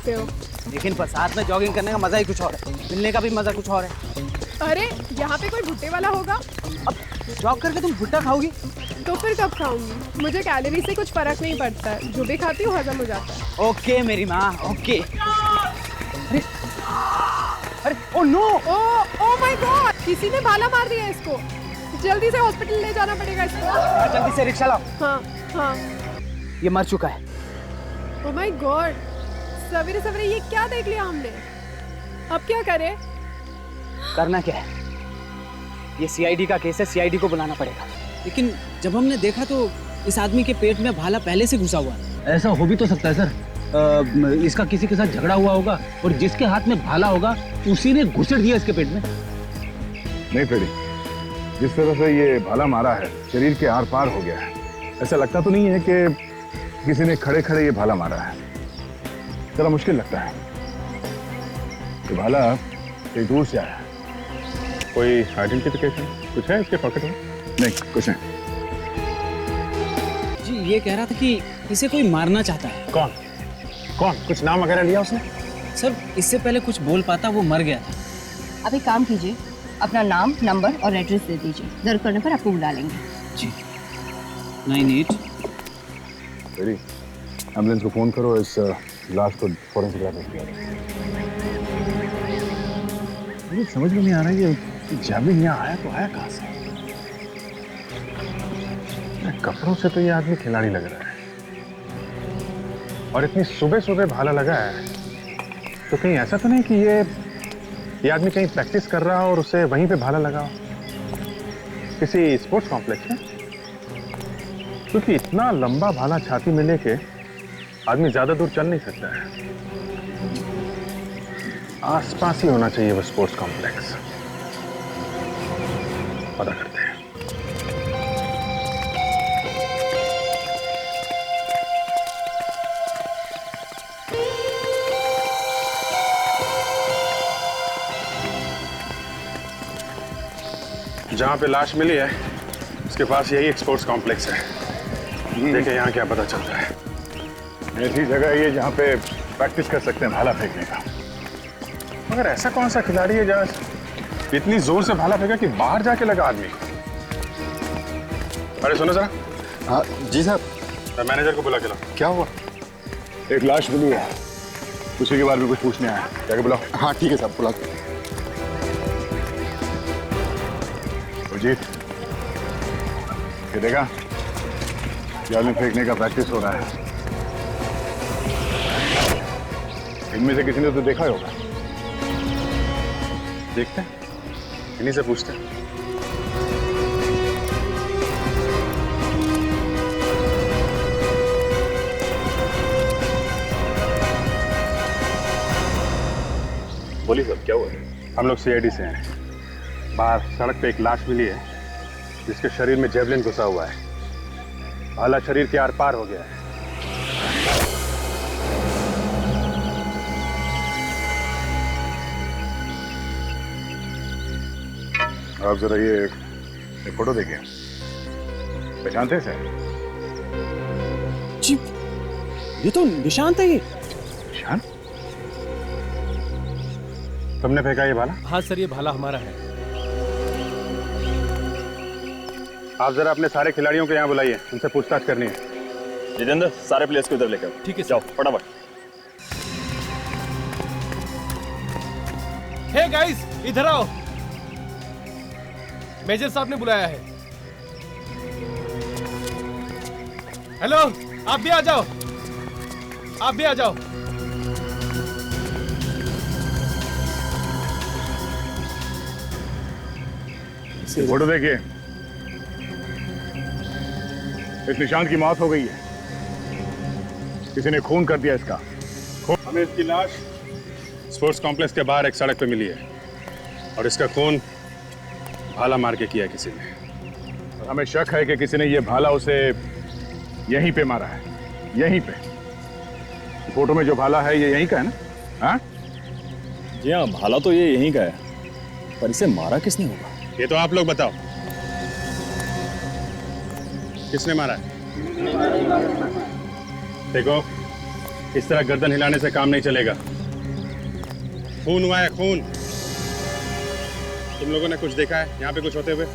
सकते हो। लेकिन साथ में जॉगिंग करने का मजा ही कुछ और है, मिलने का भी मजा कुछ और है। अरे यहाँ पे कोई भुट्टे वाला होगा? अब जॉग करके तुम भुट्टा खाओगी? तो फिर कब खाऊंगी? मुझे कैलोरी से कुछ फर्क नहीं पड़ता है, जो भी खाती हूँ हजम हो जाता है। ओके मेरी माँ, ओके। अरे अरे oh no, oh my god, किसी ने भाला मार दिया इसको। जल्दी से हॉस्पिटल ले जाना पड़ेगा इसको। जल्दी से रिक्शा लाओ। हाँ हाँ। ये मर चुका है। ओ माय गॉड, सवेरे सवेरे ये क्या देख लिया हमने। अब क्या करें? करना क्या है, ये सीआईडी का केस है, सीआईडी को बुलाना पड़ेगा। लेकिन जब हमने देखा तो इस आदमी के पेट में भाला पहले से घुसा हुआ है। ऐसा हो भी तो सकता है सर, इसका किसी के साथ झगड़ा हुआ होगा और जिसके हाथ में भाला होगा उसी ने घुसेड़ दिया इसके पेट में। नहीं फ्रेडी, जिस तरह से ये भाला मारा है शरीर के आर पार हो गया है। ऐसा लगता तो नहीं है कि किसी ने खड़े खड़े ये भाला मारा है, जरा मुश्किल लगता है। ये भाला कहीं दूर से आया है। कोई आइडेंटिफिकेशन कुछ है इसके पॉकेट में? नहीं, कुछ नहीं। जी ये कह रहा था कि इसे कोई मारना चाहता है। कौन कौन? कुछ नाम वगैरह लिया उसने? सर इससे पहले कुछ बोल पाता, वो मर गया था। आप एक काम कीजिए, अपना नाम, नंबर और एड्रेस दे दीजिए, जरूरत पड़ने पर आपको बुला लेंगे। जी 98। फ्रेडी, एम्बुलेंस को फोन करो, इस लाश को फॉरेंसिक लैब में भेजो। मुझे समझ में नहीं आ रहा है ये जैवलिन यहाँ आया तो आया कहाँ से? कपड़ों से तो ये आदमी खिलाड़ी लग रहा है, और इतनी सुबह सुबह भाला लगा है, तो कहीं ऐसा तो नहीं कि ये आदमी कहीं प्रैक्टिस कर रहा हो और उसे वहीं पे भाला लगा हो, किसी स्पोर्ट्स कॉम्प्लेक्स में? क्योंकि इतना लंबा भाला छाती में लेके आदमी ज्यादा दूर चल नहीं सकता है। आसपास ही होना चाहिए वो स्पोर्ट्स कॉम्प्लेक्स। पता करते हैं। जहां पे लाश मिली है उसके पास यही एक स्पोर्ट्स कॉम्प्लेक्स है। देखें यहाँ क्या पता चलता है। ऐसी जगह है ये जहाँ पे प्रैक्टिस कर सकते हैं भाला फेंकने का। मगर ऐसा कौन सा खिलाड़ी है जहाँ इतनी जोर से भाला फेंका कि बाहर जाके लगा आदमी? अरे सुनो जरा। हाँ जी साहब। मैनेजर को बुला के लाओ। क्या हुआ? एक लाश मिली है, उसी के बारे में कुछ पूछने आया। जाके बुलाओ। हाँ ठीक है साहब, बुला के। अजीत, ये देखा, जावलिन फेंकने का प्रैक्टिस हो रहा है। इनमें से किसी ने तो देखा ही होगा। देखते हैं, इन्हीं से पूछते हैं। बोलिए साहब, क्या हुआ? हम लोग सीआईडी से हैं। बाहर सड़क पे एक लाश मिली है जिसके शरीर में जेवलिन घुसा हुआ है। भाला शरीर के आर पार हो गया है। आप जरा ये फोटो देखिए, पहचानते हैं? जी ये तो निशांत है। ये निशान? तुमने फेंका ये भाला? हाँ सर, ये भाला हमारा है। आप जरा अपने सारे खिलाड़ियों को यहाँ बुलाइए, उनसे पूछताछ करनी है। जितेंद्र, सारे प्लेयर्स को इधर लेकर आओ। ठीक है जाओ फटाफट। हे गाइस, इधर आओ, मेजर साहब ने बुलाया है। हेलो, आप भी आ जाओ, आप भी आ जाओ। फोटो देखिए, इस निशान की मौत हो गई है। किसी ने खून कर दिया इसका। हमें इसकी लाश स्पोर्ट्स कॉम्प्लेक्स के बाहर एक सड़क पे मिली है, और इसका खून भाला मार के किया किसी ने। हमें शक है कि किसी ने ये भाला उसे यहीं पे मारा है, यहीं पे। फोटो में जो भाला है ये यहीं का है ना? हाँ जी हाँ, भाला तो ये यहीं का है, पर इसे मारा किसने होगा? ये तो आप लोग बताओ, किसने मारा है? देखो, इस तरह गर्दन हिलाने से काम नहीं चलेगा। खून हुआ है, खून। तुम लोगों ने कुछ देखा है यहाँ पे कुछ होते हुए?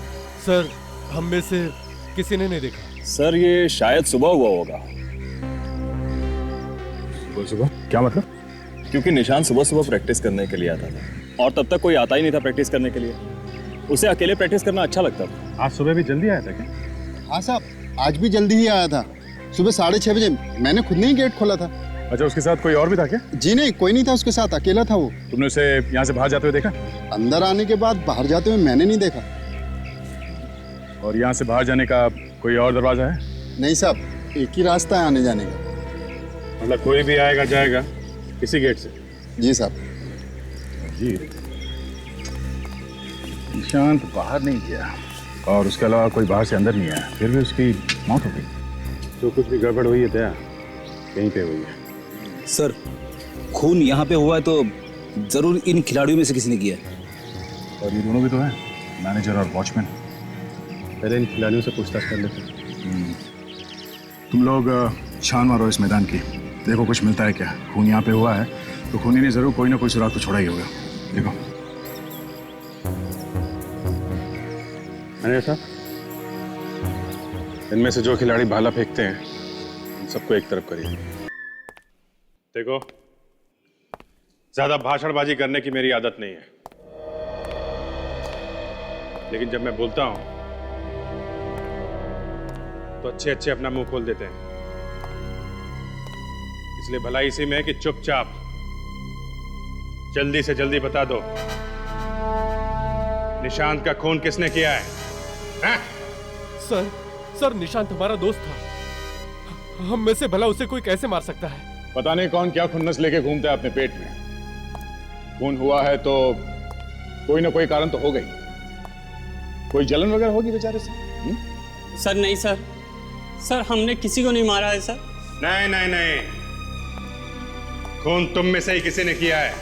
सर, हम में से किसी ने नहीं देखा। सर ये शायद सुबह हुआ होगा। सुबह? क्या मतलब? क्योंकि निशान सुबह सुबह प्रैक्टिस करने के लिए आता था और तब तक कोई आता ही नहीं था प्रैक्टिस करने के लिए। उसे अकेले प्रैक्टिस करना अच्छा लगता था। आज सुबह भी जल्दी आया था क्या? हाँ साहब, आज भी जल्दी ही आया था। सुबह 6:30 बजे मैंने खुद ने ही गेट खोला था। अच्छा, उसके साथ कोई और भी था क्या? जी नहीं, कोई नहीं था उसके साथ, अकेला था वो। तुमने उसे यहाँ से बाहर जाते हुए देखा? अंदर आने के बाद बाहर जाते हुए मैंने नहीं देखा। और यहाँ से बाहर जाने का कोई और दरवाजा है? नहीं साहब, एक ही रास्ता है आने जाने का। मतलब कोई भी आएगा जाएगा इसी गेट से? जी साहब। जी, निशांत बाहर नहीं गया और उसके अलावा कोई बाहर से अंदर नहीं आया, फिर भी उसकी मौत हो गई। तो कुछ भी गड़बड़ हुई है दया, कहीं पे हुई है। सर, खून यहाँ पे हुआ है तो जरूर इन खिलाड़ियों में से किसी ने किया है। और ये दोनों भी तो हैं, मैनेजर और वॉचमैन। पहले इन खिलाड़ियों से पूछताछ कर लेते हैं। तुम लोग छान मारो इस मैदान की, देखो कुछ मिलता है क्या। खून यहाँ पे हुआ है तो खूनी ने जरूर कोई ना कोई सुराग तो छोड़ा ही होगा। देखो मैनेजर साहब, इनमें से जो खिलाड़ी भाला फेंकते हैं उन सबको एक तरफ करिए। देखो, ज्यादा भाषणबाजी करने की मेरी आदत नहीं है, लेकिन जब मैं बोलता हूं तो अच्छे अच्छे अपना मुंह खोल देते हैं। इसलिए भलाई इसी में है कि चुपचाप जल्दी से जल्दी बता दो, निशांत का खून किसने किया है? सर, निशांत हमारा दोस्त था। हम में से भला उसे कोई कैसे मार सकता है? पता नहीं कौन क्या खुन्नस लेके घूमता है अपने पेट में। खून हुआ है तो कोई ना कोई कारण तो हो गई, कोई जलन वगैरह होगी बेचारे से। सर नहीं सर हमने किसी को नहीं मारा है सर। नहीं नहीं नहीं, खून तुम में से ही किसी ने किया है।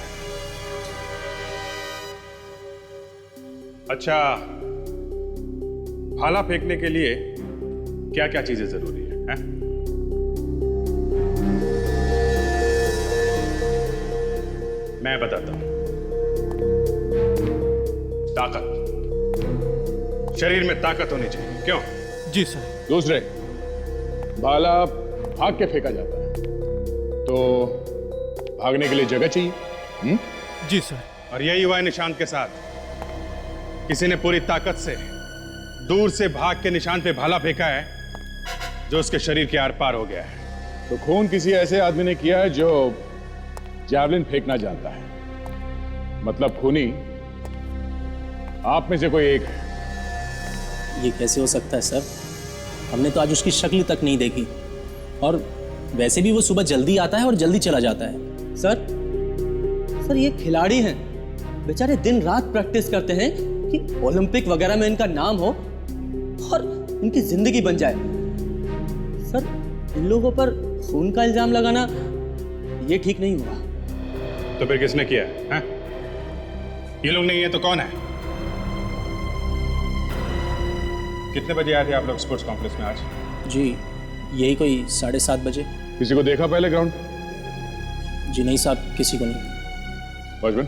अच्छा, भाला फेंकने के लिए क्या क्या चीजें जरूरी है? मैं बताता हूं। ताकत, शरीर में ताकत होनी चाहिए। क्यों? जी सर। दूसरे, भाला भाग के फेंका जाता है तो भागने के लिए जगह चाहिए। जी सर। और यही हुआ है निशांत के साथ। किसी ने पूरी ताकत से दूर से भाग के निशांत पे भाला फेंका है जो उसके शरीर के आर पार हो गया है। तो खून किसी ऐसे आदमी ने किया है जो जैवलिन फेंकना जानता है। मतलब खूनी आप में से कोई एक है। ये कैसे हो सकता है सर? हमने तो आज उसकी शक्ल तक नहीं देखी, और वैसे भी वो सुबह जल्दी आता है और जल्दी चला जाता है। सर ये खिलाड़ी हैं, बेचारे दिन रात प्रैक्टिस करते हैं कि ओलंपिक वगैरह में इनका नाम हो और इनकी जिंदगी बन जाए। सर इन लोगों पर खून का इल्जाम लगाना ये ठीक नहीं हुआ। तो फिर किसने किया है? ये लोग नहीं है तो कौन है? कितने बजे आए थे आप लोग स्पोर्ट्स कॉम्प्लेक्स में आज? जी यही कोई 7:30 बजे। किसी को देखा पहले ग्राउंड? जी नहीं साहब, किसी को नहीं। वॉचमैन,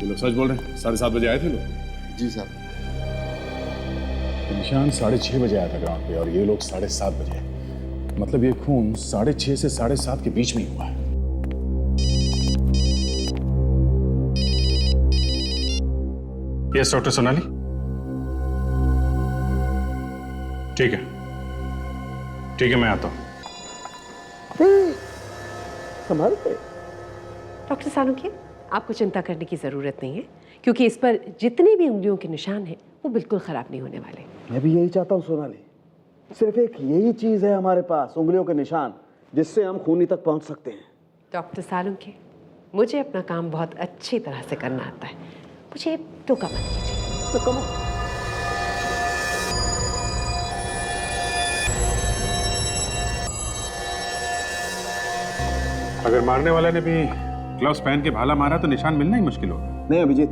ये लोग सच बोल रहे हैं? 7:30 बजे आए थे लोग? जी साहब। निशान 6:30 बजे आया था ग्राउंड पे और ये लोग 7:30 बजे। मतलब ये खून 6:30 से 7:30 के बीच में ही हुआ है। यस डॉक्टर सोनाली, ठीक है मैं आता हूं। डॉक्टर सालुंखे, आपको चिंता करने की ज़रूरत नहीं है, क्योंकि इस पर जितने भी उंगलियों के निशान हैं वो बिल्कुल ख़राब नहीं होने वाले। मैं भी यही चाहता हूँ सोनाली। सिर्फ एक यही चीज़ है हमारे पास, उंगलियों के निशान, जिससे हम खूनी तक पहुँच सकते हैं। डॉक्टर सालुंखे, मुझे अपना काम बहुत अच्छी तरह से करना आता है, मुझे टोका मत कीजिए। तो कम अगर मारने वाले ने भी ग्लव्स पहन के भाला मारा तो निशान मिलना ही मुश्किल होगा। नहीं अभिजीत,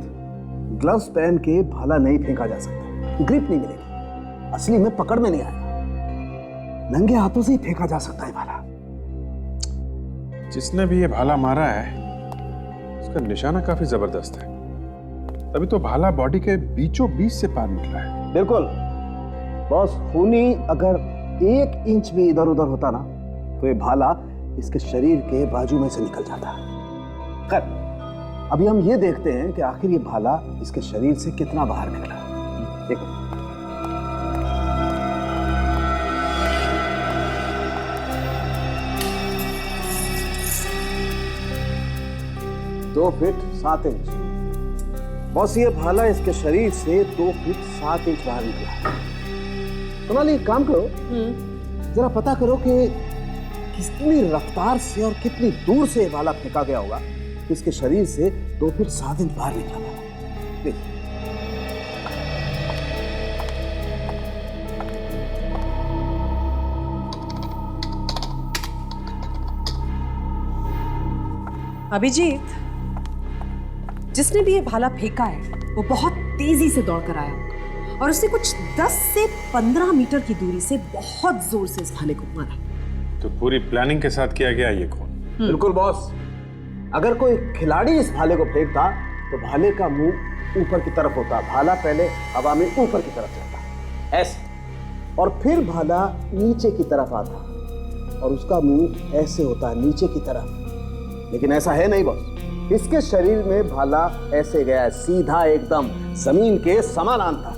ग्लव्स पहन के भाला नहीं फेंका जा सकता, ग्रिप नहीं मिलेगी, असली में पकड़ में नहीं आएगा। नंगे हाथों से ही फेंका जा सकता है भाला। जिसने भी ये भाला मारा है उसका निशाना काफी जबरदस्त है। तभी तो भाला बॉडी के बीचों बीच से पार निकला है। बिल्कुल बॉस, खूनी अगर 1 इंच भी इधर उधर होता ना तो ये भाला इसके शरीर के बाजू में से निकल जाता। खैर, अभी हम ये देखते हैं कि आखिर ये भाला इसके शरीर से कितना बाहर निकला। देखो, दो फीट 7 इंच। बॉस, ये भाला इसके शरीर से 2 फीट 7 इंच बाहर निकला। सोनाली, एक काम करो, जरा पता करो कि कितनी रफ्तार से और कितनी दूर से भाला फेंका गया होगा कि इसके शरीर से 2 फीट 7 इंच बाहर निकला था। देखिए, अभिजीत, जिसने भी ये भाला फेंका है वो बहुत तेजी से दौड़ कर आया और उसने कुछ 10 से 15 मीटर की दूरी से बहुत जोर से इस भाले को मारा। तो पूरी प्लानिंग के साथ किया गया ये खून। बिल्कुल बॉस, अगर कोई खिलाड़ी इस भाले को फेंकता तो भाले का मुंह ऊपर की तरफ होता, भाला पहले हवा में ऊपर की तरफ जाता ऐसे, और फिर भाला नीचे की तरफ आता और उसका मुंह ऐसे होता नीचे की तरफ। लेकिन ऐसा है नहीं बॉस, इसके शरीर में भाला ऐसे गया है, सीधा एकदम जमीन के समानांतर,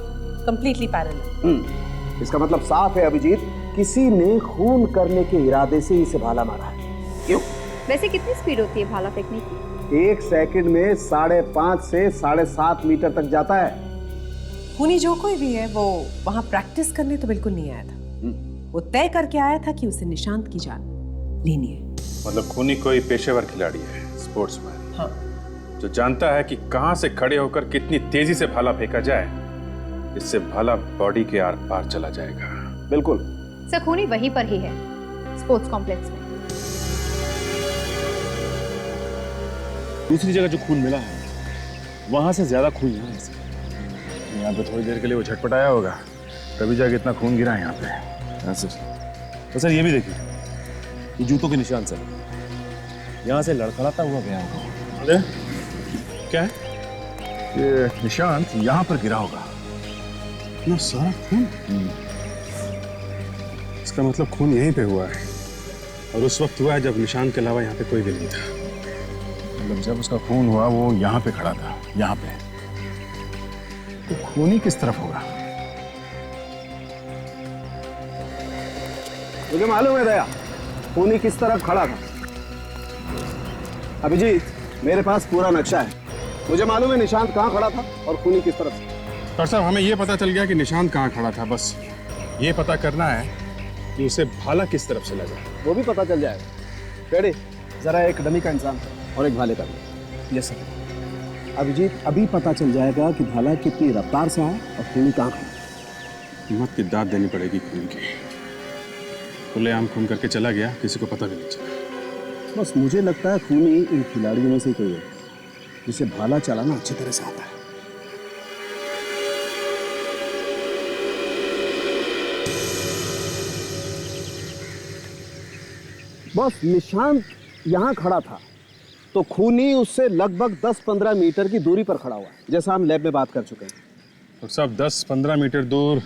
कंप्लीटली पैरेलल। इसका मतलब साफ है अभिजीत, किसी ने खून करने के इरादे से इसे भाला मारा है। क्यों? वैसे कितनी स्पीड होती है भाला फेंकने की? 1 सेकंड में 5.5 से 7.5 मीटर तक जाता है। खूनी जो कोई भी है वो वहां प्रैक्टिस करने तो बिल्कुल नहीं आया था। वो तय करके आया था कि उसे निशांत की जान लेनी है। मतलब खूनी कोई पेशेवर खिलाड़ी है, स्पोर्ट्समैन। हाँ। जो जानता है कि कहां से खड़े होकर कितनी तेजी से भाला फेंका जाए, इससे भाला बॉडी के आर पार चला जाएगा। बिल्कुल सर, खूनी वहीं पर ही है, स्पोर्ट्स कॉम्प्लेक्स में। दूसरी जगह जो खून मिला है वहां से ज्यादा खून यहाँ है। यहाँ पे थोड़ी देर के लिए वो झटपटाया होगा, तभी जाके इतना खून गिरा है यहाँ पे। तो सर ये भी देखिए, ये जूतों के निशान सर, यहाँ से लड़खड़ाता हुआ गया होगा। अरे क्या है? ये निशान यहाँ पर गिरा होगा। इतना सारा खून? इसका मतलब खून यहीं पे हुआ है, और उस वक्त हुआ है जब निशान के अलावा यहाँ पे कोई भी नहीं था। मतलब जब उसका खून हुआ वो यहाँ पे खड़ा था, यहाँ पे। तो खूनी किस तरफ होगा? मुझे मालूम है दया, खूनी किस तरफ खड़ा था। अभिजीत, मेरे पास पूरा नक्शा है, मुझे मालूम है निशांत कहाँ खड़ा था और खूनी किस तरफ से। डॉक्टर साहब, हमें यह पता चल गया कि निशांत कहाँ खड़ा था, बस ये पता करना है कि उसे भाला किस तरफ से लगा। वो भी पता चल जाएगा। रेडी, जरा एक डमी का इंसान और एक भाले का भी। Yes sir. अभिजीत, अभी पता चल जाएगा कि भाला कितनी रफ्तार से आया और खूनी कहाँ खड़ा। हिम्मत की दाद देनी पड़ेगी खून की। खुलेआम खून करके चला गया, किसी को पता भी नहीं चला। बस मुझे लगता है खूनी इन खिलाड़ियों में से कोई है जिसे भाला चलाना अच्छी तरह से आता है। बस निशांत यहाँ खड़ा था तो खूनी उससे लगभग 10-15 मीटर की दूरी पर खड़ा हुआ, जैसा हम लैब में बात कर चुके हैं। तो सब 10-15 मीटर दूर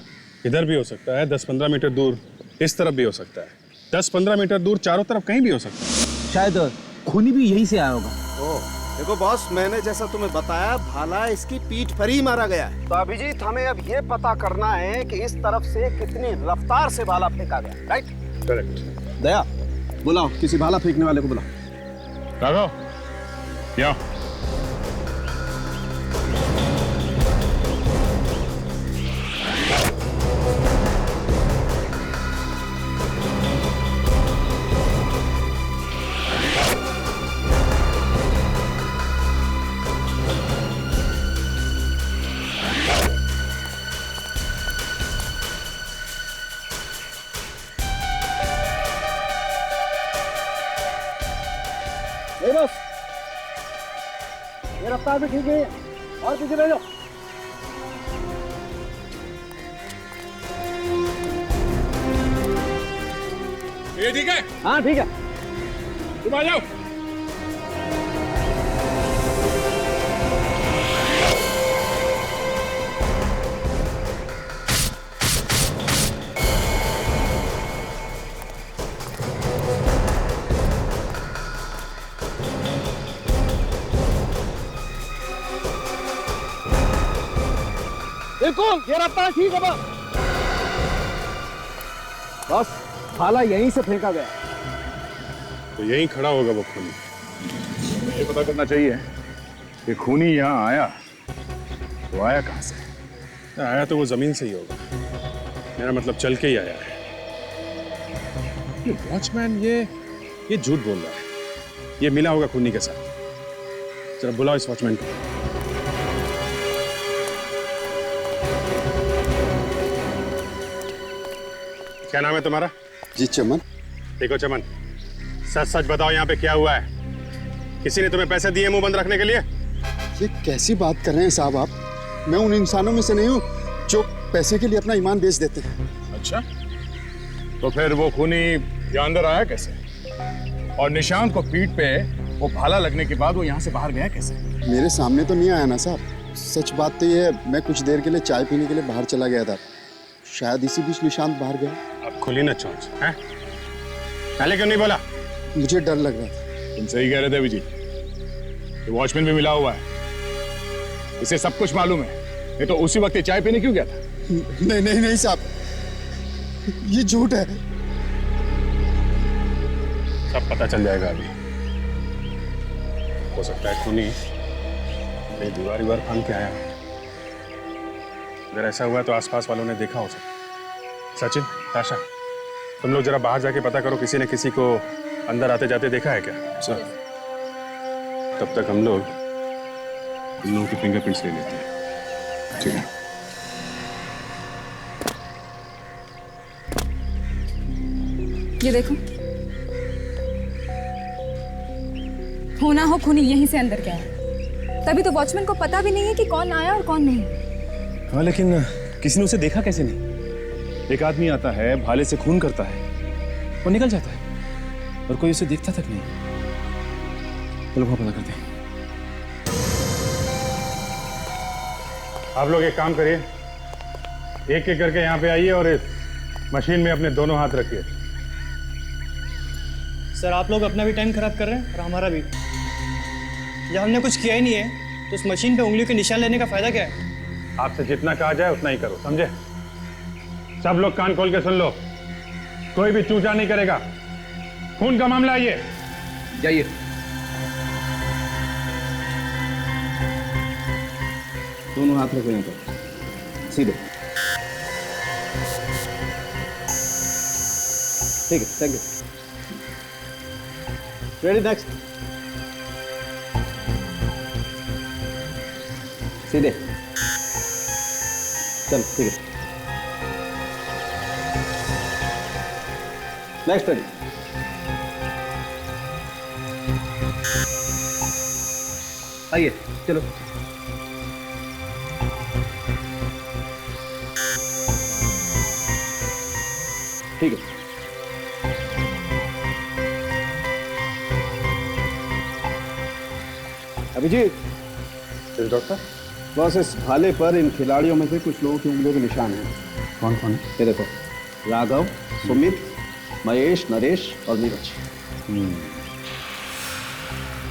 इधर भी हो सकता है, 10-15 मीटर दूर इस तरफ भी हो सकता है, 10-15 मीटर दूर चारों तरफ कहीं भी हो सकता है। शायद खूनी भी यहीं से आया होगा। देखो बॉस, मैंने जैसा तुम्हें बताया, भाला इसकी पीठ पर ही मारा गया है। तो अभिजीत, हमें अब ये पता करना है कि इस तरफ से कितनी रफ्तार से भाला फेंका गया। राइट? करेक्ट। दया, बुलाओ किसी भाला फेंकने वाले को, बुलाओ। राघव, या बस ये रफ्तार भी ठीक है, और पीछे रह जाओ। ये ठीक है? हाँ ठीक है। तुम आ जाओ। बिल्कुल ये रास्ता ठीक है बस भाला यहीं से फेंका गया। तो यहीं खड़ा होगा वो खूनी। ये पता करना चाहिए कि खूनी यहाँ आया तो आया कहाँ से? आया तो वो जमीन से ही होगा, मेरा मतलब चल के ही आया है। ये वॉचमैन ये झूठ बोल रहा है, ये मिला होगा खूनी के साथ। जरा बुलाओ इस वॉचमैन को। क्या नाम है तुम्हारा? जी चमन। देखो चमन, सच सच बताओ यहाँ पे क्या हुआ है? किसी ने तुम्हें पैसे दिए मुंह बंद रखने के लिए? ये कैसी बात कर रहे हैं साहब आप? मैं उन इंसानों में से नहीं हूँ जो पैसे के लिए अपना ईमान बेच देते हैं। अच्छा, तो फिर वो खूनी यहाँ अंदर आया कैसे? और निशांत को पीठ पे वो भाला लगने के बाद वो यहाँ से बाहर गया कैसे? मेरे सामने तो नहीं आया ना साहब। सच बात तो ये है, मैं कुछ देर के लिए चाय पीने के लिए बाहर चला गया था, शायद इसी बीच निशांत बाहर गया। अब खुली ना चोंच हैं? पहले क्यों नहीं बोला? मुझे डर लग रहा था। तुम सही कह रहे थे अभिजीत, ये वॉचमैन भी मिला हुआ है, इसे सब कुछ मालूम है। ये तो उसी वक्त ये चाय पीने क्यों गया था? नहीं नहीं नहीं साहब, ये झूठ है। सब पता चल जाएगा अभी। हो सकता है खूनी ये दीवार फांद के आया। अगर ऐसा हुआ तो आसपास वालों ने देखा हो सकता। सचिन, ताशा, तुम लोग जरा बाहर जाके पता करो, किसी ने किसी को अंदर आते जाते देखा है क्या? सर, तब तक हम लोग इन लोगों की फिंगरप्रिंट्स ले लेते हैं। ठीक है। ये देखो, हो ना हो खूनी यहीं से अंदर गया है। तभी तो वॉचमैन को पता भी नहीं है कि कौन आया और कौन नहीं। हाँ, लेकिन किसी ने उसे देखा कैसे नहीं? एक आदमी आता है, भाले से खून करता है और निकल जाता है, और कोई उसे देखता तक नहीं। चलो वहां पता करते हैं। आप लोग एक काम करिए, एक एक करके यहाँ पे आइए और इस मशीन में अपने दोनों हाथ रखिए। सर, आप लोग अपना भी टाइम खराब कर रहे हैं और हमारा भी। जब हमने कुछ किया ही नहीं है तो उस मशीन पे उंगलियों के निशान लेने का फायदा क्या है? आपसे जितना कहा जाए उतना ही करो, समझे? सब लोग कान खोल के सुन लो, कोई भी चूचा नहीं करेगा। खून का मामला है ये। जाइए। दोनों हाथ रखो यहाँ पर, सीधे। ठीक है, थैंक यू। Ready, next. सीधे। चल, ठीक है। Next ready. आइए, चलो। ठीक है। अभिजीत। डॉक्टर, बस इस भाले पर इन खिलाड़ियों में से कुछ लोगों की उंगलियों के निशान हैं। कौन कौन है? ये देखो, राघव, सुमित, महेश, नरेश और नीरज।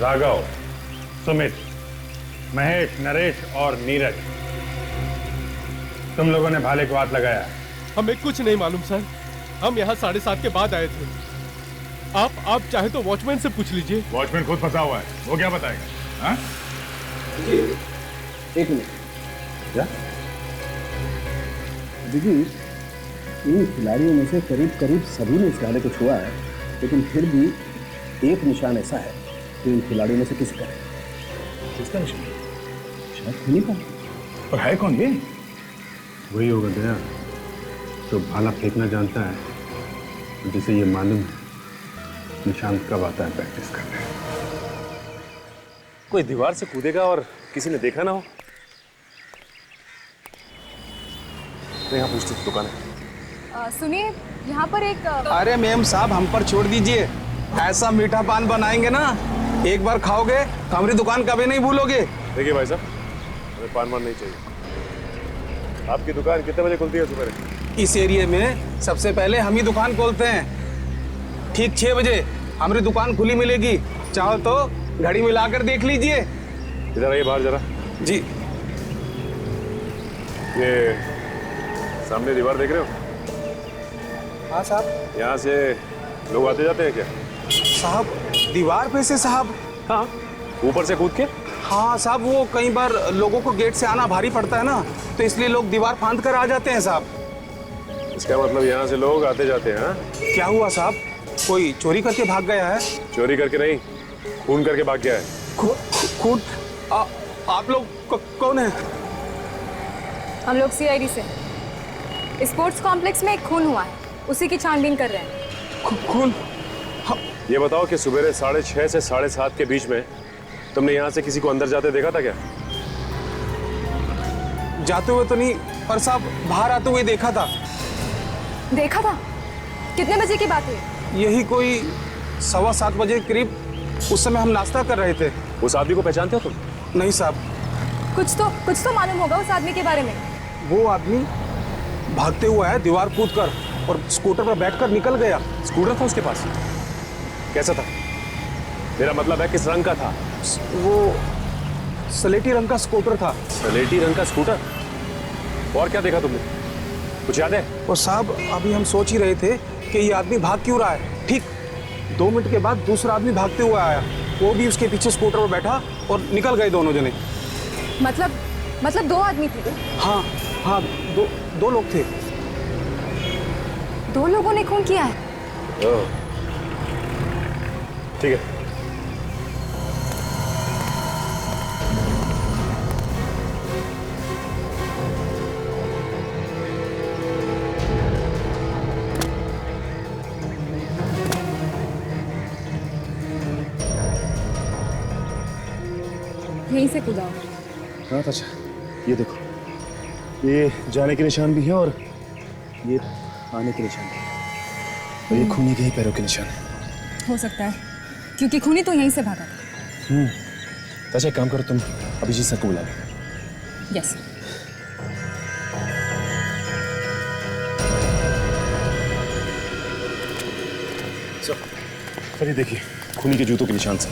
राघव, सुमित, महेश, नरेश और नीरज, तुम लोगों ने भाले को हाथ लगाया? हमें कुछ नहीं मालूम सर, हम यहाँ 7:30 के बाद आए थे। आप चाहे तो वॉचमैन से पूछ लीजिए। वॉचमैन खुद फंसा हुआ है, वो क्या बताएगा? हाँ? एक मिनट। क्या? देखिए, इन खिलाड़ियों में से करीब करीब सभी ने इस भाले को छुआ है, लेकिन फिर भी एक निशान ऐसा है जो इन खिलाड़ियों में से किसी का है। किसका निशान? शायद खूनी का। और है कौन ये? वही होगा दया, जो भाला फेंकना जानता है, जिसे ये मालूम है निशांत कब आता है प्रैक्टिस करने। कोई दीवार से कूदेगा और किसी ने देखा ना हो। तो यहाँ पूछते दुकान है। सुनिए, यहाँ पर एक अरे मैम साहब, हम पर छोड़ दीजिए। ऐसा मीठा पान बनाएंगे ना, एक बार खाओगे तो हमारी दुकान कभी नहीं भूलोगे। देखिए भाई साहब, हमें पान वान नहीं चाहिए। आपकी दुकान कितने बजे खुलती है सुबह? इस एरिया में सबसे पहले हम ही दुकान खोलते हैं। ठीक 6 बजे हमारी दुकान खुली मिलेगी। चाहो तो घड़ी मिलाकर देख लीजिए। इधर आइए बाहर जरा। जी। ये सामने दीवार देख रहे हो? हाँ साहब। यहाँ से लोग आते जाते हैं क्या? साहब दीवार पे से साहब? हाँ, ऊपर से कूद के? हाँ साहब, वो कई बार लोगों को गेट से आना भारी पड़ता है ना, तो इसलिए लोग दीवार फांद कर आ जाते हैं साहब। इसका मतलब यहाँ से लोग आते जाते हैं? हाँ? क्या हुआ साहब, कोई चोरी करके भाग गया है? चोरी करके नहीं, खून करके भाग गया है। खून? आप लोग कौन है? हम लोग CID से। स्पोर्ट्स कॉम्प्लेक्स में एक खून हुआ है, उसी की छानबीन कर रहे हैं। खून? ये बताओ कि सुबह 6:30 से 7:30 के बीच में तुमने यहाँ से किसी को अंदर जाते देखा था क्या? जाते हुए तो नहीं, पर साहब बाहर आते हुए देखा था। देखा था? कितने बजे की बात है? यही कोई 7:15 बजे करीब। उस समय हम नाश्ता कर रहे थे। उस आदमी को पहचानते हो तुम? नहीं साहब। कुछ तो मालूम होगा उस आदमी के बारे में। वो आदमी भागते हुआ है दीवार कूदकर और स्कूटर पर बैठकर निकल गया। स्कूटर था उसके पास? कैसा था? मेरा मतलब है किस रंग का था? वो सलेटी रंग का स्कूटर था। सलेटी रंग का स्कूटर? और क्या देखा तुमने, कुछ याद है? और साहब अभी हम सोच ही रहे थे कि ये आदमी भाग क्यों रहा है। ठीक 2 मिनट के बाद दूसरा आदमी भागते हुए आया, वो भी उसके पीछे स्कूटर पर बैठा और निकल गए दोनों जने। मतलब 2 आदमी थे? हाँ, दो लोग थे। 2 लोगों ने खून किया है? ठीक है। यहीं से कूदा। हाँ अच्छा, ये देखो, ये जाने के निशान भी है और ये आने के निशान भी है, और ये खूनी के ही पैरों के निशान है। हो सकता है, क्योंकि खूनी तो यहीं से भागा था। अच्छा एक काम करो, तुम अभिजीत सर को बुला लो। यस। सर ये देखिए, खूनी के जूतों के निशान से,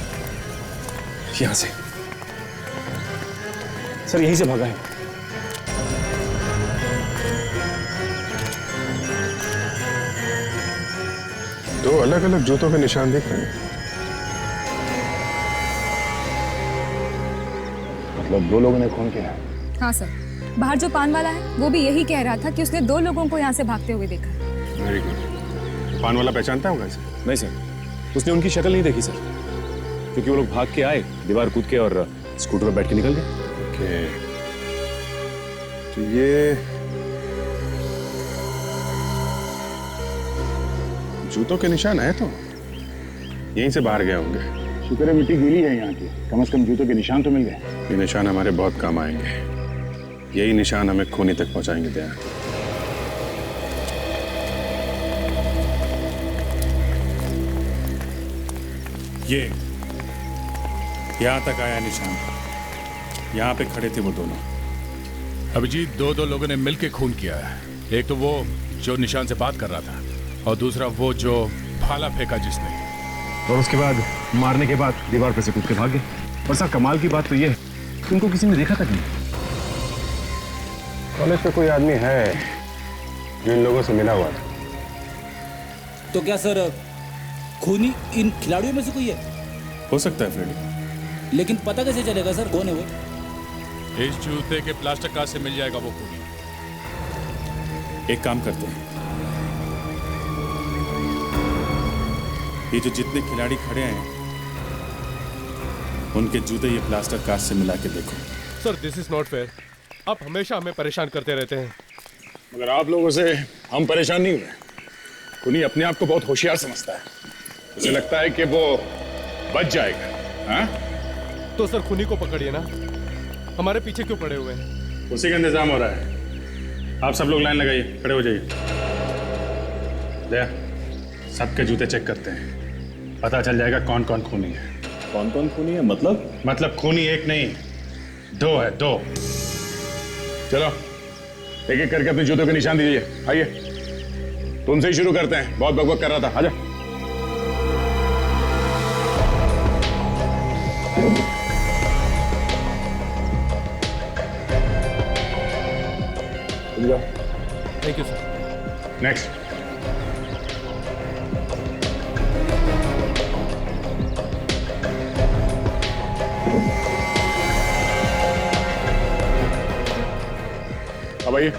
यहाँ से। सर यहीं से भागा है। दो अलग अलग जूतों के निशान दिख रहे हैं। मतलब 2 लोगों ने खून किया है? हाँ सर, बाहर जो पान वाला है वो भी यही कह रहा था कि उसने 2 लोगों को यहाँ से भागते हुए देखा। Very good. पान वाला पहचानता होगा इसे? नहीं सर, उसने उनकी शक्ल नहीं देखी सर, क्योंकि वो लोग भाग के आए, दीवार कूद के और स्कूटर पर बैठ के निकल गए। ओके, तो ये जूतों के निशान है तो यहीं से बाहर गए होंगे। शुक्र है मिट्टी गीली है यहाँ की, कम से कम जूतों के निशान तो मिल गए। ये निशान हमारे बहुत काम आएंगे, यही निशान हमें खूनी तक पहुंचाएंगे। दया, ये यहाँ तक आया निशान, यहाँ पे खड़े थे वो दोनों। अभिजीत, 2 लोगों ने मिलकर खून किया है। एक तो वो जो निशान से बात कर रहा था, और दूसरा वो जो भाला फेंका जिसने। और उसके बाद मारने के बाद दीवार पे से कूद के भाग गए। और सर कमाल की बात तो ये है कि उनको किसी ने देखा तक नहीं। कॉलेज पे कोई आदमी है जो इन लोगों से मिला हुआ था? तो क्या सर खूनी इन खिलाड़ियों में से कोई है? हो सकता है फ्रेडी, लेकिन पता कैसे चलेगा सर कौन है वो? इस जूते के प्लास्टर कास्ट से मिल जाएगा वो खूनी। एक काम करते हैं, ये जो जितने खिलाड़ी खड़े हैं उनके जूते ये प्लास्टर कास्ट से मिला के देखो। Sir this is not fair, आप हमेशा हमें परेशान करते रहते हैं। मगर आप लोगों से हम परेशान नहीं हुए। खूनी अपने आप को बहुत होशियार समझता है, उसे लगता है कि वो बच जाएगा। हाँ? तो सर खूनी को पकड़िए ना, हमारे पीछे क्यों पड़े हुए हैं? उसी का इंतजाम हो रहा है। आप सब लोग लाइन लगाइए, खड़े हो जाइए। दया, सबके जूते चेक करते हैं, पता चल जाएगा कौन कौन खूनी है। कौन कौन खूनी है मतलब खूनी एक नहीं 2 है, 2। चलो एक एक करके अपने जूतों के निशान दीजिए। आइए, तुमसे ही शुरू करते हैं, बहुत बकबक कर रहा था। आजा। Thank you sir. नेक्स्ट। अब आइए।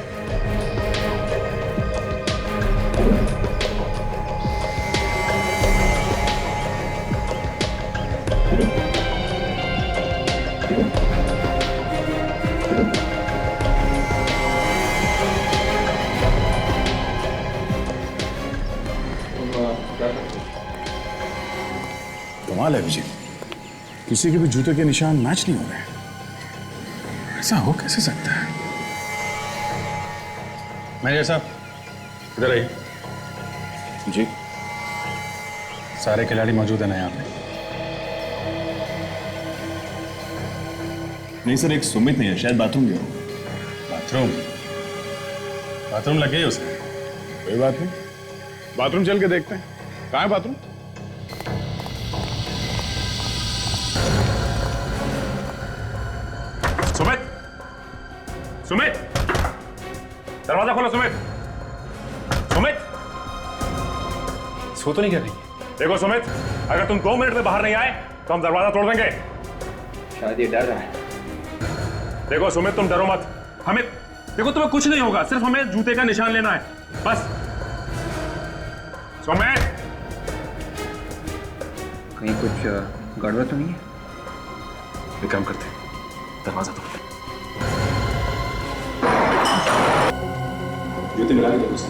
कमाल है विजय, किसी के भी जूते के निशान मैच नहीं हो रहे। ऐसा हो कैसे सकता है? मैनेजर साहब इधर आइए। जी। सारे खिलाड़ी मौजूद हैं ना यहाँ पे? नहीं सर, एक सुमित नहीं है, शायद बाथरूम गया हो। बाथरूम? बाथरूम लगे उसे? कोई बात नहीं, बाथरूम चल के देखते हैं। कहाँ है बाथरूम? सुमित, सुमित, दरवाजा खोलो सुमित। सुमित, सो तो नहीं कर रही? देखो सुमित, अगर तुम 2 मिनट में बाहर नहीं आए तो हम दरवाजा तोड़ देंगे। शायद ये डर रहा है। देखो सुमित, तुम डरो मत। हमें देखो, तुम्हें कुछ नहीं होगा, सिर्फ हमें जूते का निशान लेना है बस। सुमित, कहीं कुछ गड़बड़ तो नहीं है? एक काम करते हैं, दरवाजा तोड़ दे। जूते मिला के दो उसे।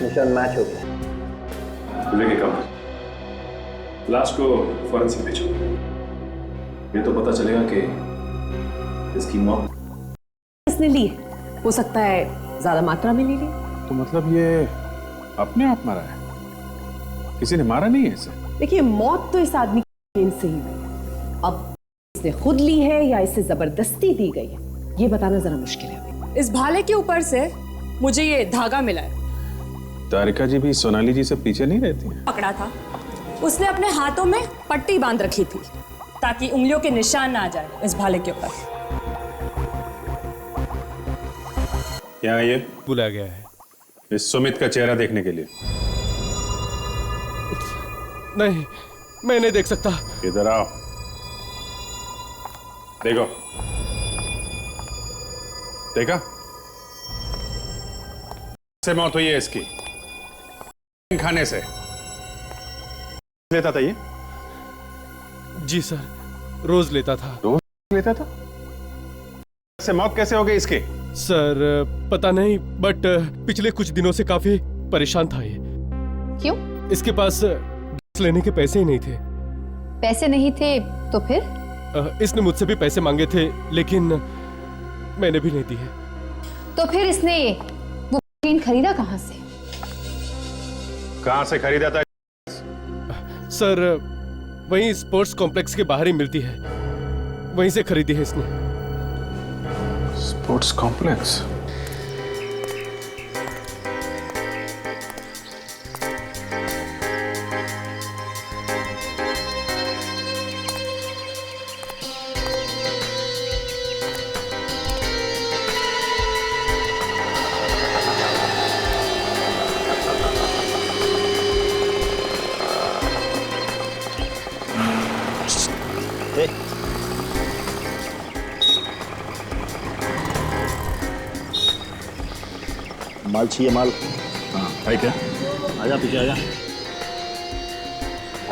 निशान मैच हो गया। लेके काम, लाश को फॉरेंसिक भेजो। ये तो पता चलेगा कि इसकी मौत किसने ली है। हो सकता है ज्यादा मात्रा में ले ली। तो मतलब ये अपने आप मरा है, किसी ने मारा नहीं है इसे? देखिए, मौत तो इस आदमी की गेंद से ही हुई। अब इसने खुद ली है या इसे जबरदस्ती दी गई है, ये बताना जरा मुश्किल है। इस भाले के ऊपर से मुझे ये धागा मिला है। तारिका जी भी सोनाली जी से पीछे नहीं रहती हैं? पकड़ा था, उसने अपने हाथों में पट्टी बांध रखी थी ताकि उंगलियों के निशान ना आ जाए इस भाले के ऊपर। यहाँ ये बुलाया गया है इस सुमित का चेहरा देखने के लिए। नहीं, मैं नहीं देख सकता। इधर आओ, देखो। देखा? से मौत हुई है इसकी, खाने से। लेता था ये? जी सर, रोज लेता था। रोज लेता था? से मौत कैसे हो गई इसकी? सर पता नहीं, बट पिछले कुछ दिनों से काफी परेशान था ये। क्यों? इसके पास लेने के पैसे ही नहीं थे। पैसे नहीं थे तो फिर? इसने मुझसे भी पैसे मांगे थे, लेकिन मैंने भी नहीं दिए। तो फिर इसने वो मशीन खरीदा कहाँ से? कहाँ से खरीदा था? सर वहीं स्पोर्ट्स कॉम्प्लेक्स के बाहर ही मिलती है, वहीं से खरीदी है इसने। Sports complex? माल चाहिए, माल। हाँ भाई, क्या? आजा पीछे आजा।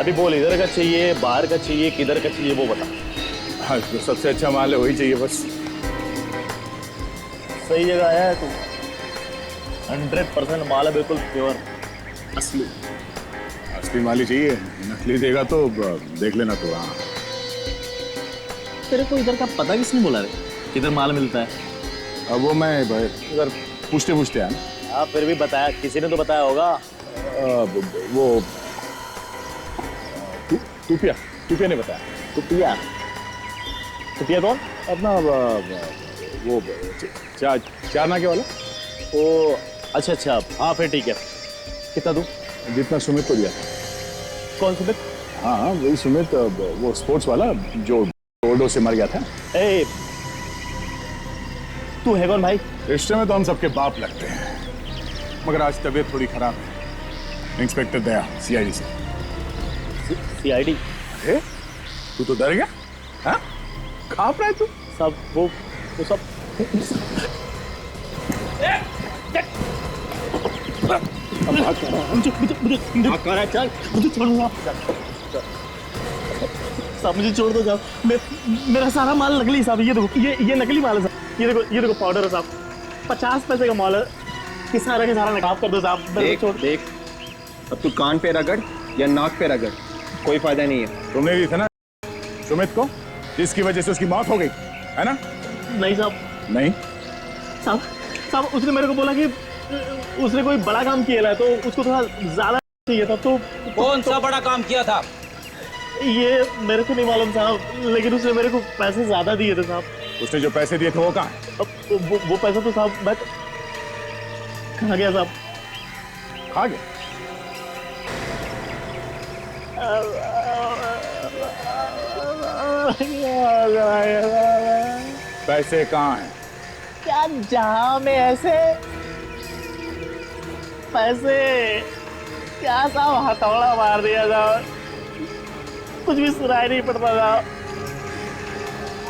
अभी बोल, इधर का चाहिए, बाहर का चाहिए, किधर का चाहिए वो बता। हाँ, जो सबसे अच्छा माल है वही चाहिए बस। सही जगह आया है तू। 100% माल है, बिल्कुल प्योर असली। असली माल ही चाहिए, नकली देगा तो देख लेना तू। हाँ, तेरे को इधर का पता किसने बोला रे, किधर माल मिलता है? अब वो मैं इधर पूछते पूछते आया। हाँ, फिर भी बताया, किसी ने तो बताया होगा। वो टूपिया ने बताया। टूपिया? टूपिया कौन? अपना वो चारना के वाला। ओ अच्छा अच्छा, हाँ फिर ठीक है। कितना दूं? जितना सुमित को दिया था। कौन सुमित? हाँ वही सुमित, वो स्पोर्ट्स वाला जो ओवरडोज से मर गया था। ए, तू है कौन भाई? रिश्ते में तो हम सबके बाप लगते हैं, मगर आज तबीयत थोड़ी खराब है। इंस्पेक्टर दया, सीआईडी से। सीआईडी? अरे तू तो डर गया? हाँ? कांप रहा है तू? सब वो सब साहब मुझे छोड़ दो साहब, मेरा सारा माल नकली साहब। ये देखो, ये नकली माल है साहब। ये देखो पाउडर है साहब, 50 पैसे का माल है। कि सारा नकाब कर दो साहब। देख अब तू कान पे रगड़ या नाक पे रगड़, कोई फायदा नहीं है। तुमने दी था ना सुमित को, जिसकी वजह से उसकी मौत हो गई, है ना? नहीं साहब। नहीं साहब उसने मेरे को बोला कि उसने कोई बड़ा काम किया है, तो उसको थोड़ा ज्यादा चाहिए था। तो कौन सा बड़ा काम किया था? ये मेरे को नहीं मालूम साहब, लेकिन उसने मेरे को पैसे ज्यादा दिए थे साहब। उसने जो पैसे दिए थे वो कहाँ है? वो पैसा तो साहब मैं खा गया साहब। खा गया? पैसे कहाँ हैं? क्या जहां में ऐसे पैसे? क्या साहब हथौड़ा मार दिया साहब, कुछ भी सुनाई नहीं पड़ता साहब।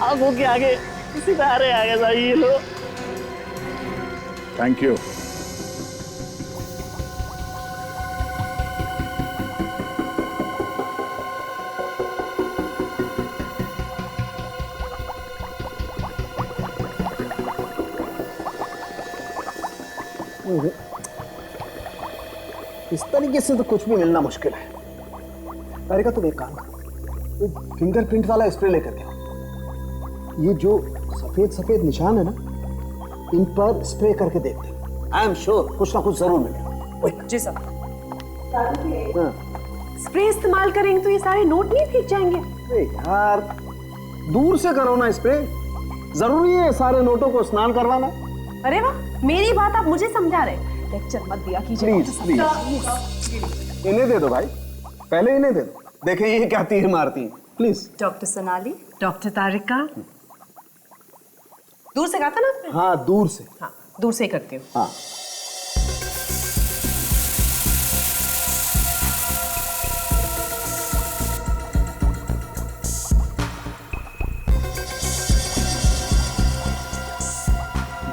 आंखों के आगे सितारे आ गए साहब। ये लो। Thank you. इस तरीके से तो कुछ भी मिलना मुश्किल है। तारिका तुम एक काम करो, वो फिंगरप्रिंट वाला स्प्रे लेकर के आओ। ये जो सफेद सफेद निशान है ना, इन पर स्प्रे करके देखते हैं। आई एम श्योर कुछ ना कुछ जरूर मिलेगा। जी सर। स्प्रे इस्तेमाल करेंगे तो ये सारे नोट नहीं फेंक जाएंगे? अरे यार दूर से करो ना स्प्रे, जरूरी है सारे नोटों को स्नान करवाना? अरे वाह, मेरी बात आप मुझे समझा रहे। लेक्चर मत दिया कीजिए। प्लीज इन्हें दे दो भाई, पहले इन्हें दे दो। देखें ये क्या तीर मारती हैं। प्लीज। डॉक्टर सोनाली, डॉक्टर तारिका। दूर से कहा था ना आपने? हाँ दूर से। हाँ दूर से ही करती हूँ। हाँ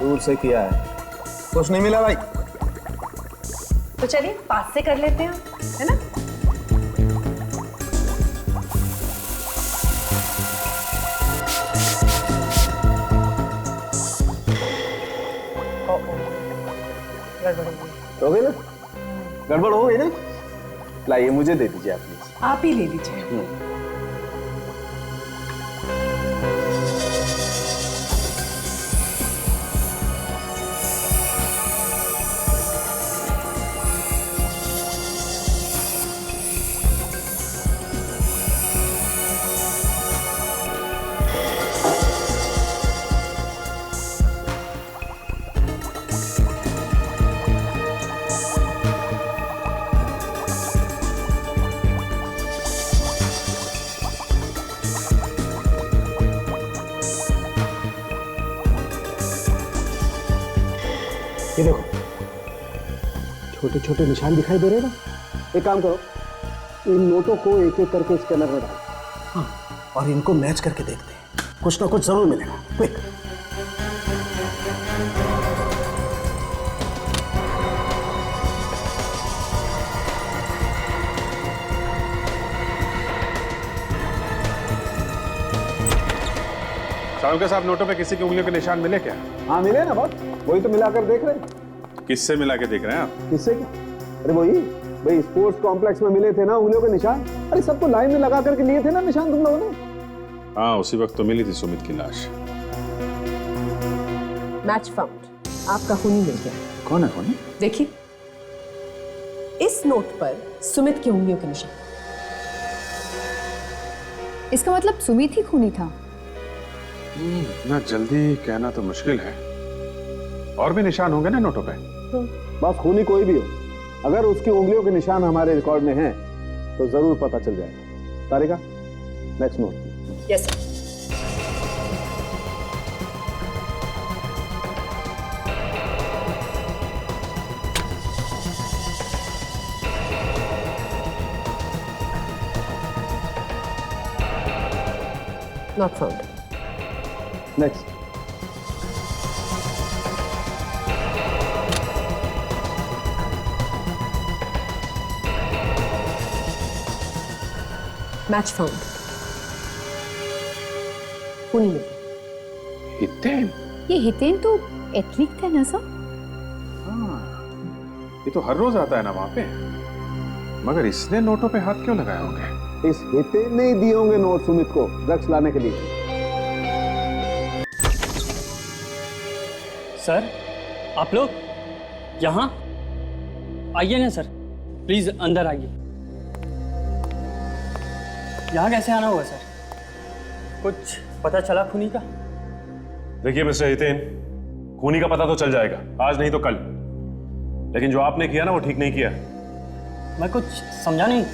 दूर से किया है, कुछ नहीं मिला भाई। तो चलिए पास से कर लेते हैं, है ना? हो गई ना? गड़बड़ हो गई ना? लाइए मुझे दे दीजिए आप प्लीज। आप ही ले लीजिए। ये देखो छोटे छोटे निशान दिखाई दे रहे हैं ना? एक काम करो, इन नोटों को एक एक करके स्कैनर में डालो। हाँ, और इनको मैच करके देखते हैं, कुछ ना कुछ जरूर मिलेगा। क्विक। साहब साहब नोटों पे किसी की उंगलियों के निशान मिले क्या? हाँ मिले ना बहुत, वही तो मिलाकर देख रहे हैं। किससे मिला के देख रहे हैं आप? किससे क्या? अरे वही भाई स्पोर्ट्स कॉम्प्लेक्स में मिले थे ना उंगलियों के निशान। अरे सबको लाइन में लगा करके लिए थे ना निशान तुम लोगों ने। हाँ उसी वक्त तो मिली थी सुमित की लाश। मैच फाउंड, आपका खूनी मिल गया। कौन है खूनी? देखिए इस नोट पर सुमित की उंगलियों के निशान। इसका मतलब सुमित ही खूनी था। ना जल्दी कहना तो मुश्किल है, और भी निशान होंगे ना नोटों पे। बस खूनी कोई भी हो, अगर उसकी उंगलियों के निशान हमारे रिकॉर्ड में हैं तो जरूर पता चल जाएगा। Tarika, next note. Yes sir. Not found. Next. Match found. Pune में। हितेन? ये हितेन तो एथलीट था ना सर? हाँ, ये तो हर रोज आता है ना वहां पे। मगर इसने नोटों पे हाथ क्यों लगाए होंगे? इस हितेन ने ही दिए होंगे नोट सुमित को ड्रग्स लाने के लिए। सर, आप लोग यहाँ आइए ना सर, प्लीज अंदर आइए। यहाँ कैसे आना होगा सर? कुछ पता चला खूनी का? देखिए मिस्टर हितेन, खूनी का पता तो चल जाएगा, आज नहीं तो कल। लेकिन जो आपने किया ना वो ठीक नहीं किया। मैं कुछ समझा नहीं।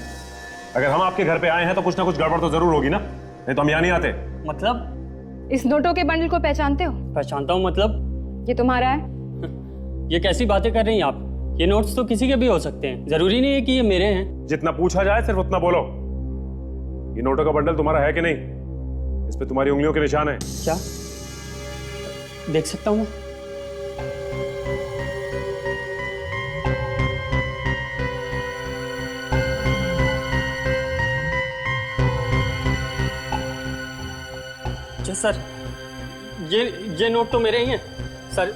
अगर हम आपके घर पे आए हैं तो कुछ ना कुछ गड़बड़ तो जरूर होगी ना, नहीं तो हम यहाँ नहीं आते। मतलब? इस नोटों के बंडल को पहचानते हो? पहचानता हूँ मतलब? ये तुम्हारा है? ये कैसी बातें कर रही हैं आप? ये नोट्स तो किसी के भी हो सकते हैं, जरूरी नहीं है कि ये मेरे हैं। जितना पूछा जाए सिर्फ उतना बोलो। ये नोटों का बंडल तुम्हारा है कि नहीं? इस पे तुम्हारी उंगलियों के निशान है। क्या देख सकता हूँ? जी सर, ये नोट तो मेरे ही हैं सर।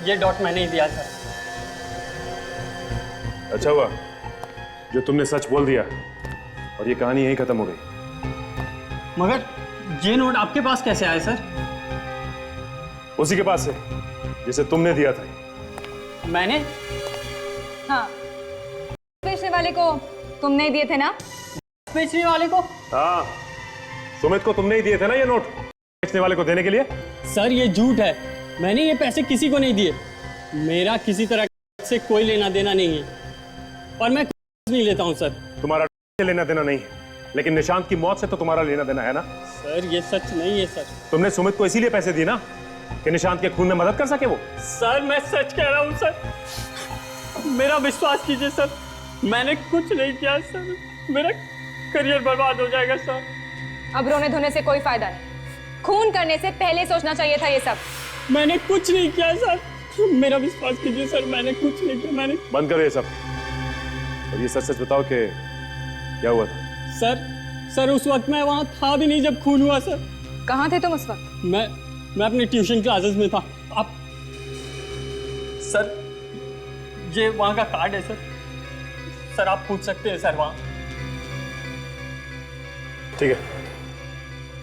ये डॉट मैंने ही दिया सर। अच्छा हुआ जो तुमने सच बोल दिया और ये कहानी यहीं खत्म हो गई। मगर ये नोट आपके पास कैसे आए सर? उसी के पास है जिसे तुमने दिया था। मैंने? हाँ, बेचने वाले को तुमने ही दिए थे ना? बेचने वाले को? हाँ, सुमित को तुमने ही दिए थे ना ये नोट बेचने वाले को देने के लिए। सर ये झूठ है, मैंने ये पैसे किसी को नहीं दिए। मेरा किसी तरह से कोई लेना देना नहीं है और मैं कुछ नहीं लेता हूँ सर। तुम्हारा लेना देना नहीं है, लेकिन निशांत की मौत से तो तुम्हारा लेना देना है ना। सर ये सच नहीं है सर। तुमने सुमित को इसीलिए पैसे दिए ना कि निशांत के खून में मदद कर सके वो। सर मैं सच कह रहा हूँ सर, मेरा विश्वास कीजिए सर, मैंने कुछ नहीं किया सर। मेरा करियर बर्बाद हो जाएगा सर। अब रोने धोने से कोई फायदा नहीं, खून करने से पहले सोचना चाहिए था ये सब। मैंने कुछ नहीं किया सर, मेरा विश्वास कीजिए सर, मैंने कुछ नहीं किया। मैंने बंद करो ये सब और ये सच सच बताओ कि क्या हुआ था। सर उस वक्त मैं वहां था भी नहीं जब खून हुआ सर। कहाँ थे तुम उस वक्त? मैं अपने ट्यूशन क्लासेस में था। आप सर ये वहां का कार्ड है सर आप पूछ सकते हैं सर वहां। ठीक है,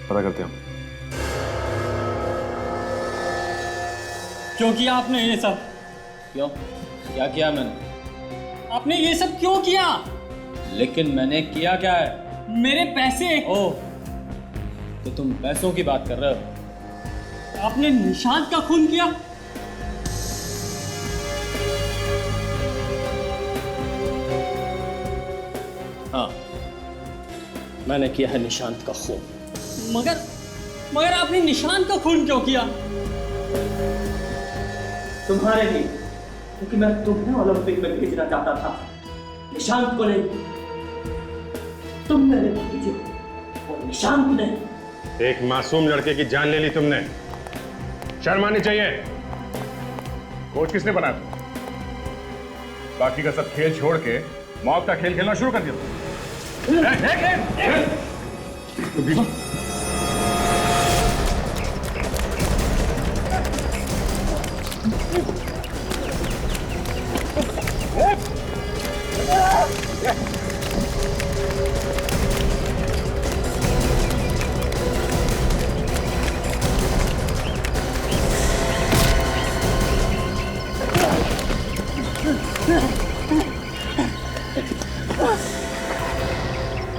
पता करते हैं। क्यों किया आपने ये सब? क्यों? क्या किया मैंने? आपने ये सब क्यों किया? लेकिन मैंने किया क्या है? मेरे पैसे। ओह, तो तुम पैसों की बात कर रहे हो? आपने निशांत का खून किया? हाँ, मैंने किया है निशांत का खून। मगर आपने निशांत का खून क्यों किया? तुम्हारे लिए, क्योंकि मैं तुम्हें ओलंपिक में भेजना चाहता था, निशांत को नहीं। तुम मेरे भेजे और निशांत को नहीं। एक मासूम लड़के की जान ले ली तुमने, शर्म आनी चाहिए। कोच किसने बनाया? बाकी का सब खेल छोड़ के मौत का खेल खेलना शुरू कर दिया।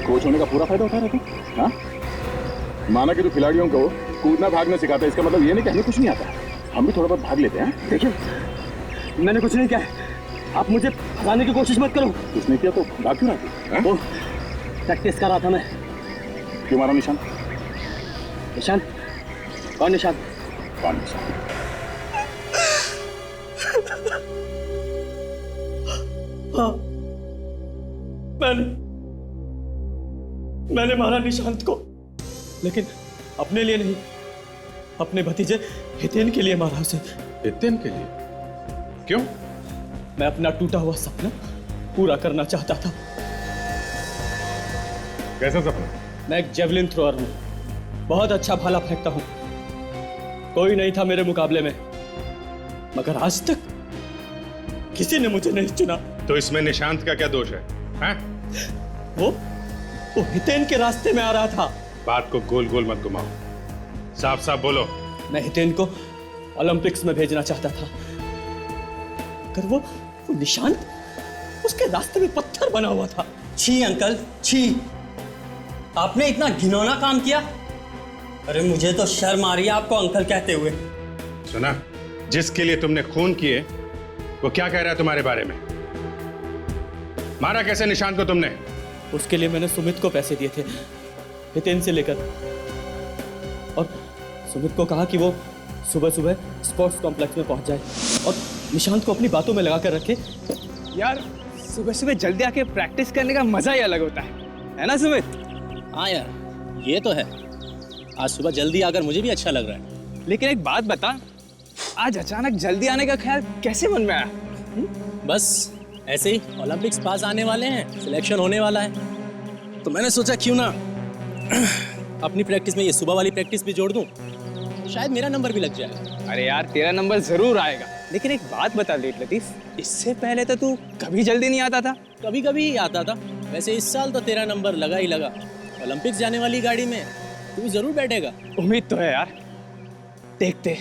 कोच होने का पूरा फायदा उठा रहे थे। हाँ, माना कि तू खिलाड़ियों को कूदना भागना सिखाता है, इसका मतलब ये नहीं कि हमें कुछ नहीं आता। हम भी थोड़ा बहुत भाग लेते हैं। देखिए, मैंने कुछ नहीं किया, आप मुझे फंसाने की कोशिश मत करो। उसने किया तो भाग क्यों रहा वो प्रैक्टिस कर रहा था मैं। क्यों मारा निशान? निशान? कौन निशान? कौन निशान? हाँ, मैंने मारा निशांत को, लेकिन अपने लिए नहीं, अपने भतीजे हितेन के लिए मारा उसे। हितेन के लिए? क्यों? मैं अपना टूटा हुआ सपना पूरा करना चाहता था। कैसा सपना? मैं एक जेवलिन थ्रोअर हूं, बहुत अच्छा भाला फेंकता हूं। कोई नहीं था मेरे मुकाबले में, मगर आज तक किसी ने मुझे नहीं चुना। तो इसमें निशांत का क्या दोष है? हैं? वो हितेन के रास्ते में आ रहा था। बात को गोल गोल मत घुमाओ, साफ साफ बोलो। मैं हितेन को ओलंपिक्स में भेजना चाहता था, मगर वो निशांत उसके रास्ते में पत्थर बना हुआ था। छी अंकल, छी! आपने इतना घिनौना काम किया? अरे मुझे तो शर्म आ रही है आपको अंकल कहते हुए। सुना, जिसके लिए तुमने खून किए वो क्या कह रहा है तुम्हारे बारे में? मारा कैसे निशांत को तुमने? उसके लिए मैंने सुमित को पैसे दिए थे, हितेन से लेकर, और सुमित को कहा कि वो सुबह सुबह स्पोर्ट्स कॉम्प्लेक्स में पहुंच जाए और निशांत को अपनी बातों में लगा कर रखे। यार सुबह सुबह जल्दी आके प्रैक्टिस करने का मजा ही अलग होता है ना सुमित? हाँ यार, ये तो है। आज सुबह जल्दी आकर मुझे भी अच्छा लग रहा है। लेकिन एक बात बता, आज अचानक जल्दी आने का ख्याल कैसे मन में आया? बस ऐसे ही, ओलंपिक्स पास आने वाले हैं, सिलेक्शन होने वाला है, तो मैंने सोचा क्यों ना अपनी प्रैक्टिस में ये सुबह वाली प्रैक्टिस भी जोड़ दूं, तो शायद मेरा नंबर भी लग जाएगा। अरे यार तेरा नंबर जरूर आएगा, लेकिन एक बात बता लेट लतीफ, इससे पहले तो तू कभी जल्दी नहीं आता था। कभी कभी ही आता था, वैसे इस साल तो तेरा नंबर लगा ही लगा। ओलंपिक्स जाने वाली गाड़ी में तू भी जरूर बैठेगा। उम्मीद तो है यार, देखते।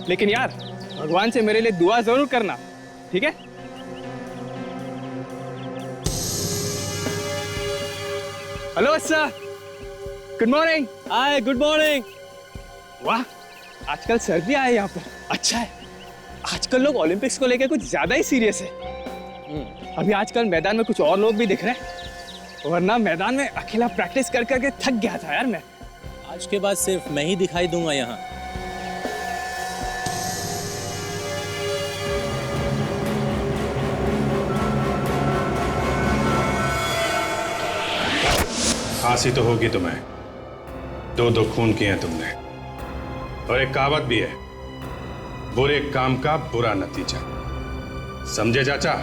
लेकिन यार भगवान से मेरे लिए दुआ जरूर करना, ठीक है? हेलो अच्छा, गुड मॉर्निंग। हाय, गुड मॉर्निंग। वाह, आजकल सर भी आए यहाँ पर, अच्छा है। आजकल लोग ओलंपिक्स को लेकर कुछ ज्यादा ही सीरियस है। अभी आजकल मैदान में कुछ और लोग भी दिख रहे हैं, वरना मैदान में अकेला प्रैक्टिस कर करके थक गया था यार मैं। आज के बाद सिर्फ मैं ही दिखाई दूंगा यहाँ। खांसी तो होगी तुम्हें, दो खून किए हैं तुमने, और एक कहावत भी है, बुरे काम का बुरा नतीजा। समझे चाचा?